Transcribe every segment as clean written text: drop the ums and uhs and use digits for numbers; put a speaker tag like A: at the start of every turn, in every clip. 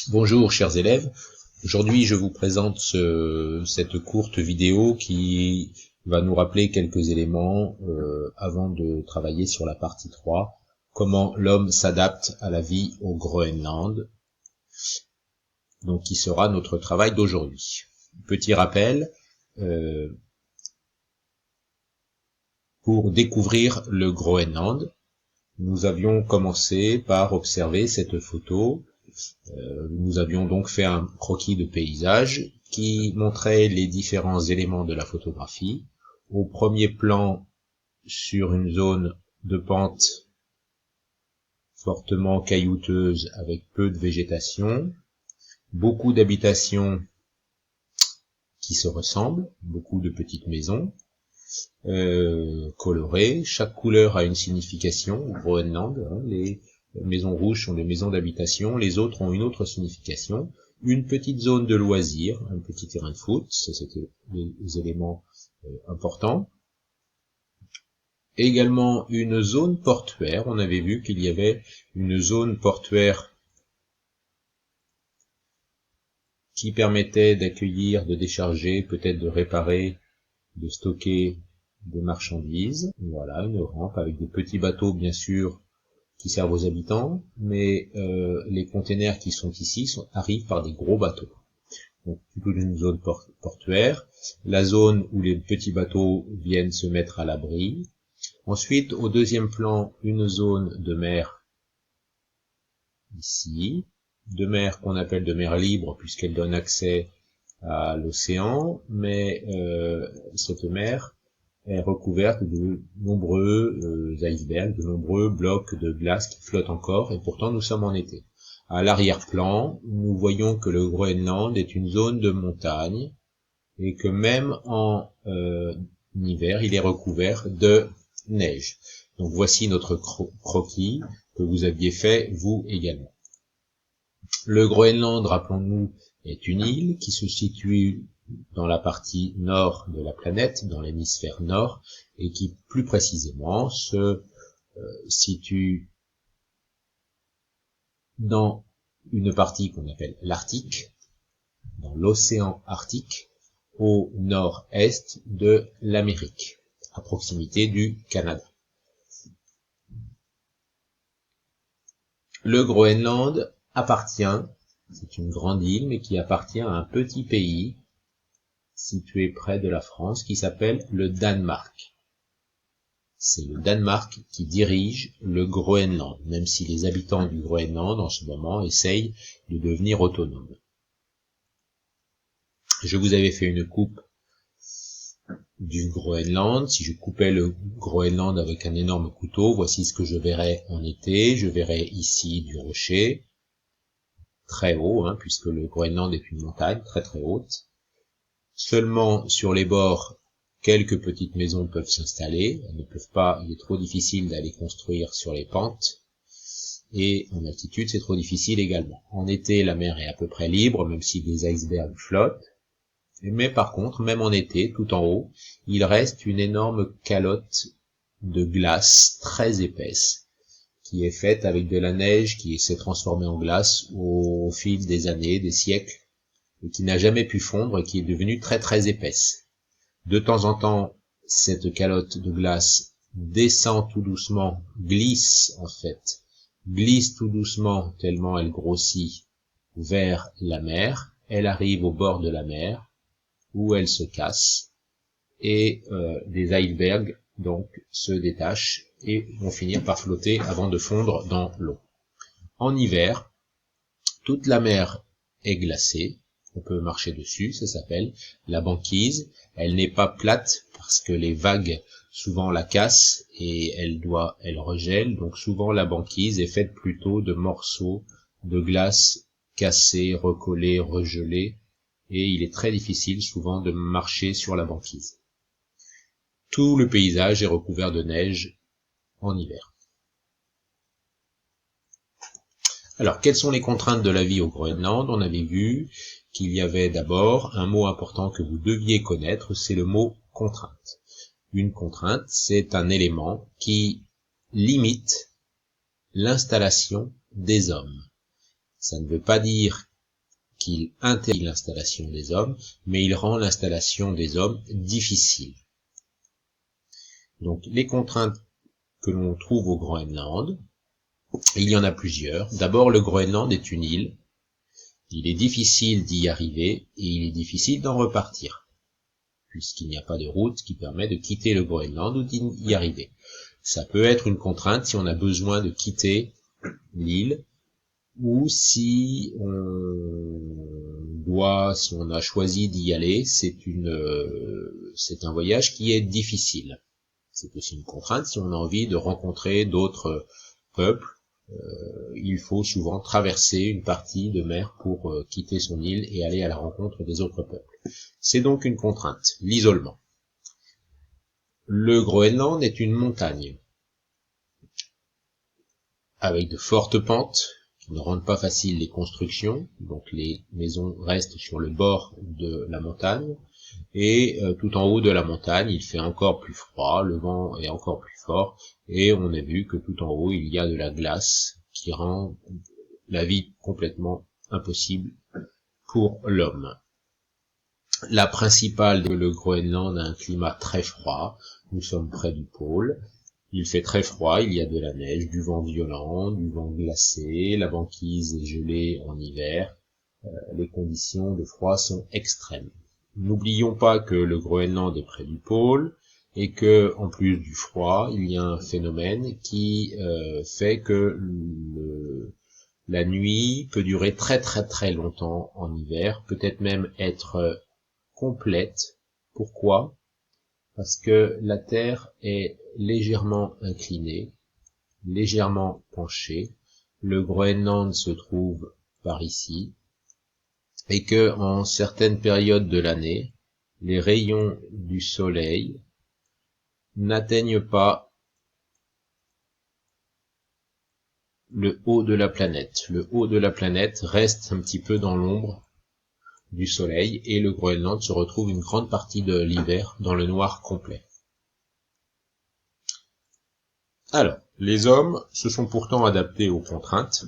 A: Bonjour chers élèves, aujourd'hui je vous présente cette courte vidéo qui va nous rappeler quelques éléments avant de travailler sur la partie 3, comment l'homme s'adapte à la vie au Groenland, donc qui sera notre travail d'aujourd'hui. Petit rappel, pour découvrir le Groenland, nous avions commencé par observer cette photo. Nous avions donc fait un croquis de paysage qui montrait les différents éléments de la photographie. Au premier plan, sur une zone de pente fortement caillouteuse avec peu de végétation, beaucoup d'habitations qui se ressemblent, beaucoup de petites maisons colorées. Chaque couleur a une signification au Groenland. Les maisons rouges sont des maisons d'habitation, les autres ont une autre signification. Une petite zone de loisirs, un petit terrain de foot, c'était les éléments importants. Également une zone portuaire, on avait vu qu'il y avait une zone portuaire qui permettait d'accueillir, de décharger, peut-être de réparer, de stocker des marchandises. Voilà, une rampe avec des petits bateaux bien sûr qui servent aux habitants, mais les containers qui sont ici arrivent par des gros bateaux. Donc plutôt une zone portuaire, la zone où les petits bateaux viennent se mettre à l'abri. Ensuite, au deuxième plan, une zone de mer ici, de mer qu'on appelle de mer libre puisqu'elle donne accès à l'océan, mais cette mer est recouverte de nombreux icebergs, de nombreux blocs de glace qui flottent encore, et pourtant nous sommes en été. À l'arrière-plan, nous voyons que le Groenland est une zone de montagne, et que même en hiver, il est recouvert de neige. Donc voici notre croquis que vous aviez fait, vous également. Le Groenland, rappelons-nous, est une île qui se situe dans la partie nord de la planète, dans l'hémisphère nord, et qui plus précisément se situe dans une partie qu'on appelle l'Arctique, dans l'océan Arctique, au nord-est de l'Amérique, à proximité du Canada. Le Groenland appartient, c'est une grande île, mais qui appartient à un petit pays situé près de la France, qui s'appelle le Danemark. C'est le Danemark qui dirige le Groenland, même si les habitants du Groenland, en ce moment, essayent de devenir autonomes. Je vous avais fait une coupe du Groenland. Si je coupais le Groenland avec un énorme couteau, voici ce que je verrais en été. Je verrais ici du rocher, très haut, puisque le Groenland est une montagne très très haute. Seulement sur les bords, quelques petites maisons peuvent s'installer. Elles ne peuvent pas, il est trop difficile d'aller construire sur les pentes. Et en altitude, c'est trop difficile également. En été, la mer est à peu près libre, même si des icebergs flottent. Mais par contre, même en été, tout en haut, il reste une énorme calotte de glace très épaisse, qui est faite avec de la neige qui s'est transformée en glace au fil des années, des siècles, et qui n'a jamais pu fondre et qui est devenue très très épaisse. De temps en temps, cette calotte de glace descend tout doucement, glisse tout doucement tellement elle grossit vers la mer, elle arrive au bord de la mer, où elle se casse, et des icebergs donc se détachent et vont finir par flotter avant de fondre dans l'eau. En hiver, toute la mer est glacée, on peut marcher dessus, ça s'appelle la banquise. Elle n'est pas plate parce que les vagues souvent la cassent et elle regèle, donc souvent la banquise est faite plutôt de morceaux de glace cassés, recollés, regelés, et il est très difficile souvent de marcher sur la banquise. Tout le paysage est recouvert de neige en hiver. Alors, quelles sont les contraintes de la vie au Groenland? On avait vu qu'il y avait d'abord un mot important que vous deviez connaître, c'est le mot contrainte. Une contrainte, c'est un élément qui limite l'installation des hommes. Ça ne veut pas dire qu'il interdit l'installation des hommes, mais il rend l'installation des hommes difficile. Donc les contraintes que l'on trouve au Groenland, il y en a plusieurs. D'abord, le Groenland est une île. Il est difficile d'y arriver et il est difficile d'en repartir, puisqu'il n'y a pas de route qui permet de quitter le Groenland ou d'y arriver. Ça peut être une contrainte si on a besoin de quitter l'île, ou si on a choisi d'y aller, c'est un voyage qui est difficile. C'est aussi une contrainte si on a envie de rencontrer d'autres peuples. Il faut souvent traverser une partie de mer pour quitter son île et aller à la rencontre des autres peuples. C'est donc une contrainte, l'isolement. Le Groenland est une montagne, avec de fortes pentes, qui ne rendent pas facile les constructions, donc les maisons restent sur le bord de la montagne, et tout en haut de la montagne, il fait encore plus froid, le vent est encore plus fort, et on a vu que tout en haut, il y a de la glace qui rend la vie complètement impossible pour l'homme. La principale, le Groenland a un climat très froid, nous sommes près du pôle, il fait très froid, il y a de la neige, du vent violent, du vent glacé, la banquise est gelée en hiver, les conditions de froid sont extrêmes. N'oublions pas que le Groenland est près du pôle et que, en plus du froid, il y a un phénomène qui fait que la nuit peut durer très très très longtemps en hiver, peut-être même être complète. Pourquoi ? Parce que la Terre est légèrement inclinée, légèrement penchée. Le Groenland se trouve par ici, et que en certaines périodes de l'année, les rayons du soleil n'atteignent pas le haut de la planète. Le haut de la planète reste un petit peu dans l'ombre du soleil, et le Groenland se retrouve une grande partie de l'hiver dans le noir complet. Alors, les hommes se sont pourtant adaptés aux contraintes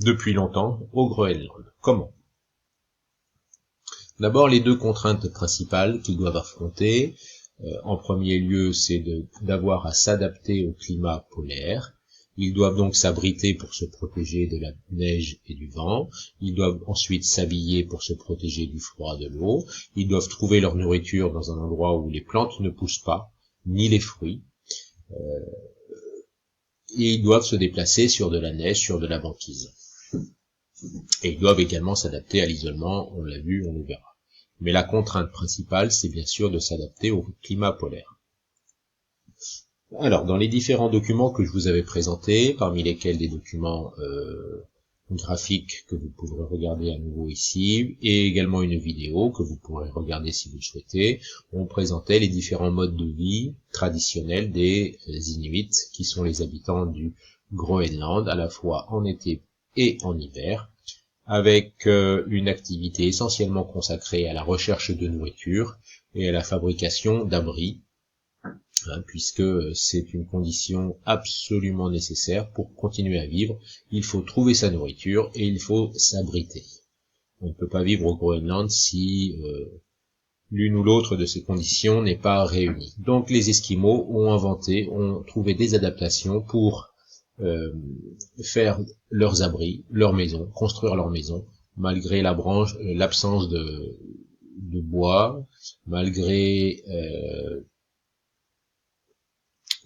A: depuis longtemps au Groenland. Comment ? D'abord, les deux contraintes principales qu'ils doivent affronter, en premier lieu, c'est d'avoir à s'adapter au climat polaire. Ils doivent donc s'abriter pour se protéger de la neige et du vent. Ils doivent ensuite s'habiller pour se protéger du froid de l'eau. Ils doivent trouver leur nourriture dans un endroit où les plantes ne poussent pas, ni les fruits. Et ils doivent se déplacer sur de la neige, sur de la banquise. Et ils doivent également s'adapter à l'isolement, on l'a vu, on le verra. Mais la contrainte principale, c'est bien sûr de s'adapter au climat polaire. Alors, dans les différents documents que je vous avais présentés, parmi lesquels des documents graphiques que vous pourrez regarder à nouveau ici, et également une vidéo que vous pourrez regarder si vous le souhaitez, on présentait les différents modes de vie traditionnels des Inuits, qui sont les habitants du Groenland, à la fois en été et en hiver, avec une activité essentiellement consacrée à la recherche de nourriture et à la fabrication d'abris, puisque c'est une condition absolument nécessaire pour continuer à vivre. Il faut trouver sa nourriture et il faut s'abriter. On ne peut pas vivre au Groenland si l'une ou l'autre de ces conditions n'est pas réunie. Donc les Esquimaux ont trouvé des adaptations pour faire leurs abris, leurs maisons, construire leurs maisons, malgré l'absence de bois, malgré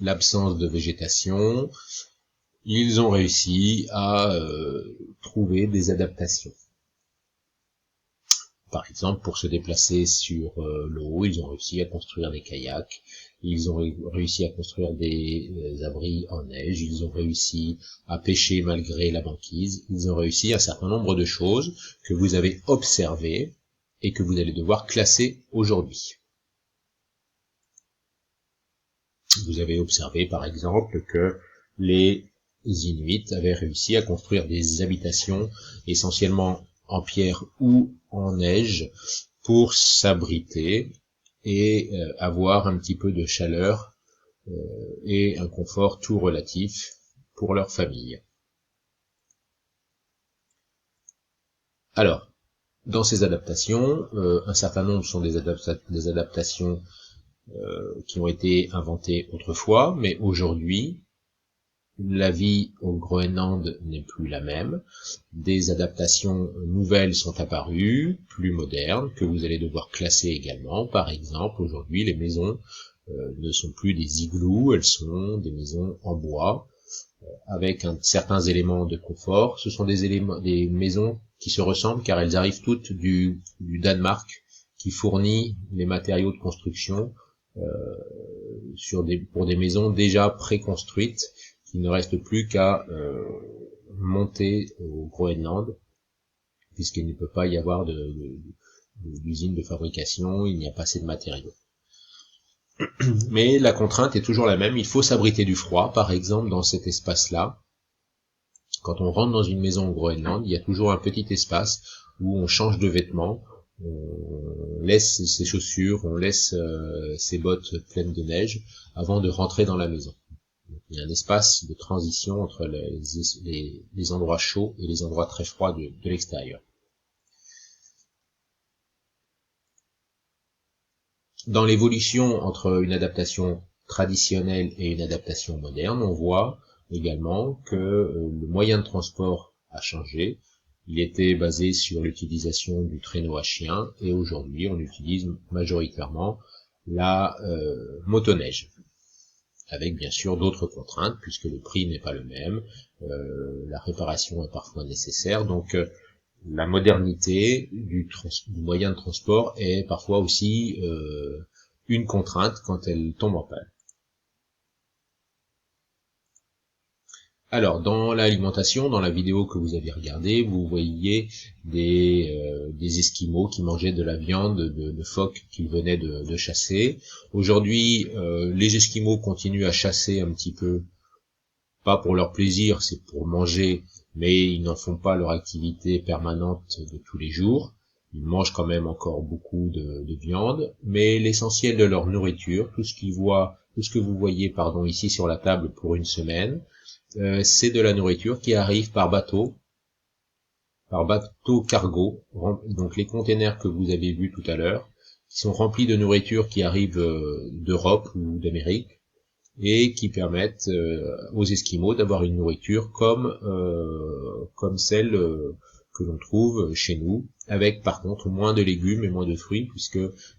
A: l'absence de végétation, ils ont réussi à trouver des adaptations. Par exemple, pour se déplacer sur l'eau, ils ont réussi à construire des kayaks, ils ont réussi à construire des abris en neige, ils ont réussi à pêcher malgré la banquise, ils ont réussi un certain nombre de choses que vous avez observées et que vous allez devoir classer aujourd'hui. Vous avez observé par exemple que les Inuits avaient réussi à construire des habitations essentiellement en pierre ou en neige pour s'abriter et avoir un petit peu de chaleur et un confort tout relatif pour leur famille. Alors, dans ces adaptations, un certain nombre sont des adaptations qui ont été inventées autrefois, mais aujourd'hui, la vie au Groenland n'est plus la même. Des adaptations nouvelles sont apparues, plus modernes, que vous allez devoir classer également. Par exemple, aujourd'hui, les maisons ne sont plus des igloos, elles sont des maisons en bois, avec certains éléments de confort. Ce sont des maisons qui se ressemblent car elles arrivent toutes du Danemark, qui fournit les matériaux de construction pour des maisons déjà préconstruites. Il ne reste plus qu'à monter au Groenland, puisqu'il ne peut pas y avoir d'usine de fabrication, il n'y a pas assez de matériaux. Mais la contrainte est toujours la même, il faut s'abriter du froid. Par exemple, dans cet espace-là, quand on rentre dans une maison au Groenland, il y a toujours un petit espace où on change de vêtements, on laisse ses chaussures, on laisse ses bottes pleines de neige avant de rentrer dans la maison. Il y a un espace de transition entre les endroits chauds et les endroits très froids de l'extérieur. Dans l'évolution entre une adaptation traditionnelle et une adaptation moderne, on voit également que le moyen de transport a changé. Il était basé sur l'utilisation du traîneau à chien et aujourd'hui on utilise majoritairement la motoneige, avec bien sûr d'autres contraintes puisque le prix n'est pas le même, la réparation est parfois nécessaire, donc la modernité du moyen de transport est parfois aussi une contrainte quand elle tombe en panne. Alors, dans l'alimentation, dans la vidéo que vous avez regardée, vous voyez des Esquimaux qui mangeaient de la viande de phoques qu'ils venaient de chasser. Aujourd'hui, les Esquimaux continuent à chasser un petit peu, pas pour leur plaisir, c'est pour manger, mais ils n'en font pas leur activité permanente de tous les jours. Ils mangent quand même encore beaucoup de viande, mais l'essentiel de leur nourriture, tout ce que vous voyez ici sur la table pour une semaine, c'est de la nourriture qui arrive par bateau cargo, donc les containers que vous avez vus tout à l'heure, qui sont remplis de nourriture qui arrive d'Europe ou d'Amérique, et qui permettent aux Esquimaux d'avoir une nourriture comme celle que l'on trouve chez nous, avec par contre moins de légumes et moins de fruits, puisque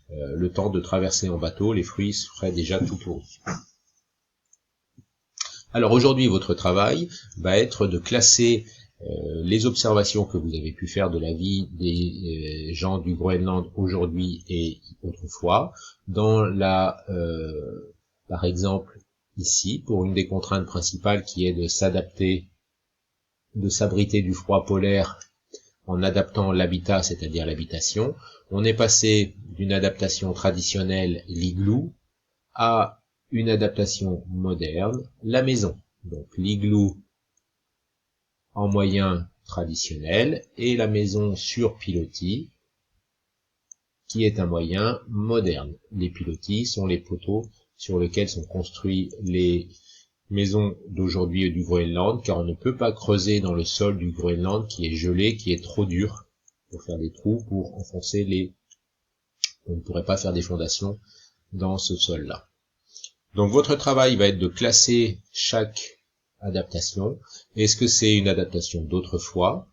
A: le temps de traverser en bateau, les fruits seraient déjà tout pourris. Alors aujourd'hui, votre travail va être de classer les observations que vous avez pu faire de la vie des gens du Groenland aujourd'hui et autrefois, dans par exemple, ici, pour une des contraintes principales qui est de s'abriter du froid polaire en adaptant l'habitat, c'est-à-dire l'habitation, on est passé d'une adaptation traditionnelle, l'igloo, à une adaptation moderne, la maison. Donc l'igloo en moyen traditionnel et la maison sur pilotis, qui est un moyen moderne. Les pilotis sont les poteaux sur lesquels sont construits les maisons d'aujourd'hui et du Groenland, car on ne peut pas creuser dans le sol du Groenland qui est gelé, qui est trop dur pour faire des trous, pour enfoncer on ne pourrait pas faire des fondations dans ce sol-là. Donc votre travail va être de classer chaque adaptation. Est-ce que c'est une adaptation d'autrefois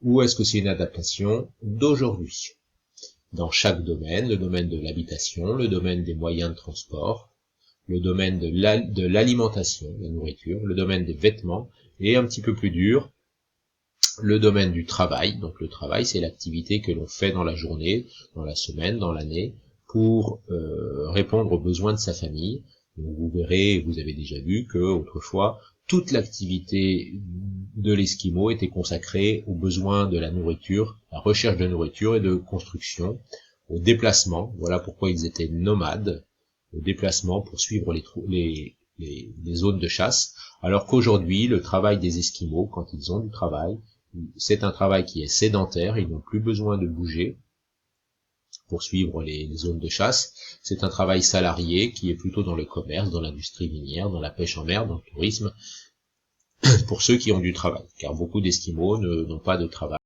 A: ou est-ce que c'est une adaptation d'aujourd'hui? Dans chaque domaine, le domaine de l'habitation, le domaine des moyens de transport, le domaine de l'alimentation, la nourriture, le domaine des vêtements, et un petit peu plus dur, le domaine du travail. Donc le travail, c'est l'activité que l'on fait dans la journée, dans la semaine, dans l'année, pour répondre aux besoins de sa famille. Donc vous verrez, vous avez déjà vu que autrefois, toute l'activité de l'Esquimau était consacrée aux besoins de la nourriture, la recherche de nourriture et de construction, au déplacement. Voilà pourquoi ils étaient nomades, au déplacement pour suivre les zones de chasse. Alors qu'aujourd'hui, le travail des Esquimaux, quand ils ont du travail, c'est un travail qui est sédentaire, ils n'ont plus besoin de bouger pour suivre les zones de chasse. C'est un travail salarié qui est plutôt dans le commerce, dans l'industrie minière, dans la pêche en mer, dans le tourisme, pour ceux qui ont du travail, car beaucoup d'Esquimaux n'ont pas de travail.